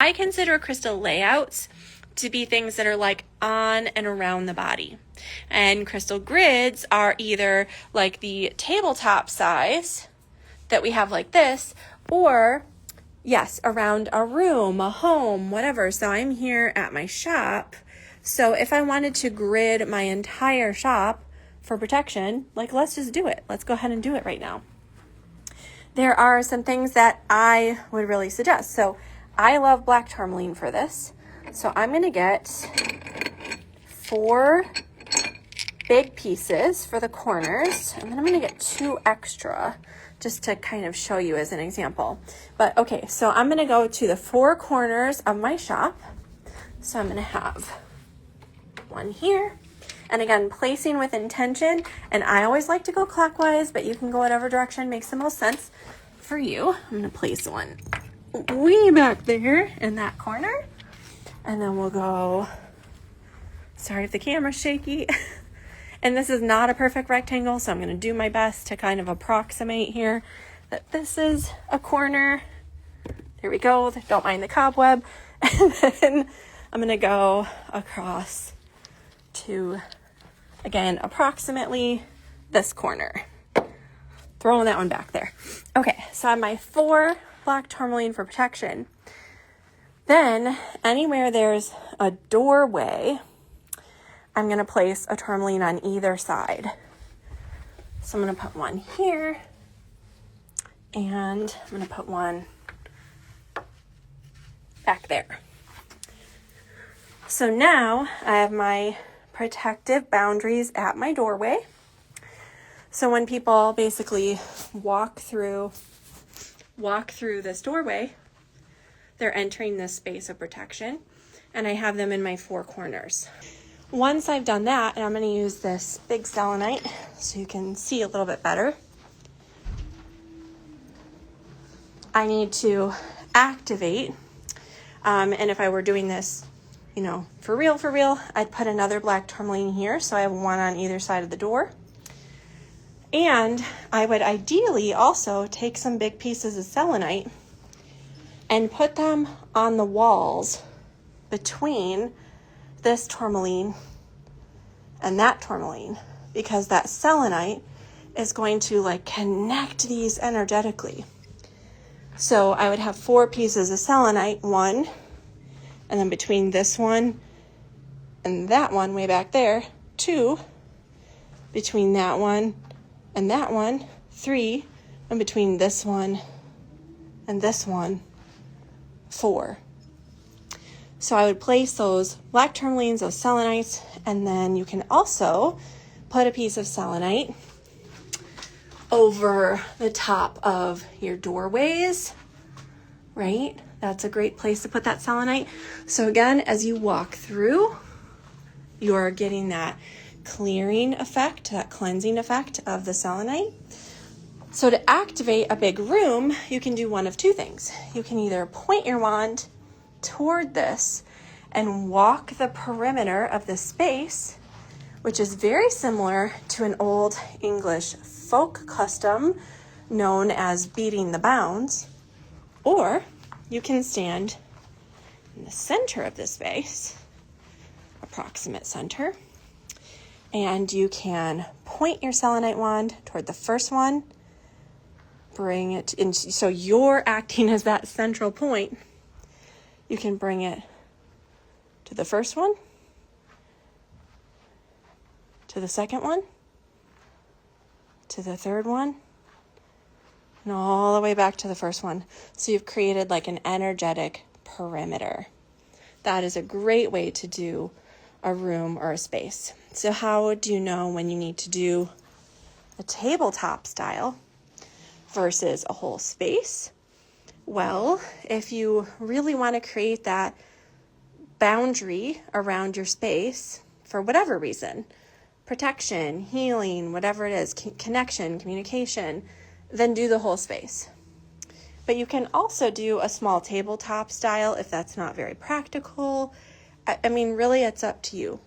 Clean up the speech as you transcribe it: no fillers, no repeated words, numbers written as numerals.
I consider crystal layouts to be things that are like on and around the body. And crystal grids are either like the tabletop size that we have like this, or yes, around a room, a home, whatever. So I'm here at my shop. So if I wanted to grid my entire shop for protection, like let's just do it. Let's go ahead and do it right now. There are some things that I would really suggest. So I love black tourmaline for this. So I'm going to get 4 big pieces for the corners, and then I'm going to get 2 extra just to kind of show you as an example. But okay, so I'm going to go to the 4 corners of my shop. So I'm going to have 1 here. And again, placing with intention, and I always like to go clockwise, but you can go whatever direction makes the most sense for you. I'm going to place one way back there in that corner. And then we'll go, sorry if the camera's shaky. And this is not a perfect rectangle, so I'm going to do my best to kind of approximate here that this is a corner. There we go. Don't mind the cobweb. And then I'm going to go across to, again, approximately this corner. Throwing that one back there. Okay, so I have my 4 black tourmaline for protection. Then, anywhere there's a doorway, I'm going to place a tourmaline on either side. So I'm going to put one here, and I'm going to put one back there. So now I have my protective boundaries at my doorway. So when people basically walk through this doorway, they're entering this space of protection, and I have them in my 4 corners. Once I've done that, and I'm going to use this big selenite so you can see a little bit better, I need to activate, and if I were doing this, you know, for real, I'd put another black tourmaline here, so I have one on either side of the door. And I would ideally also take some big pieces of selenite and put them on the walls between this tourmaline and that tourmaline, because that selenite is going to like connect these energetically. So I would have 4 pieces of selenite, 1, and then between this one and that one way back there, 2, between that one and that one, 3, and between this one and this one, 4. So I would place those black tourmalines, those selenites, and then you can also put a piece of selenite over the top of your doorways, right? That's a great place to put that selenite. So again, as you walk through, you're getting that clearing effect, that cleansing effect of the selenite. So to activate a big room, you can do one of 2 things. You can either point your wand toward this and walk the perimeter of the space, which is very similar to an old English folk custom known as beating the bounds, or you can stand in the center of the space, approximate center, and you can point your selenite wand toward the first one, bring it in, so you're acting as that central point. You can bring it to the first one, to the second one, to the third one, and all the way back to the first one. So you've created like an energetic perimeter. That is a great way to do a room or a space. So how do you know when you need to do a tabletop style versus a whole space? Well, if you really want to create that boundary around your space for whatever reason, protection, healing, whatever it is, connection, communication, then do the whole space. But you can also do a small tabletop style if that's not very practical. I mean, really, it's up to you.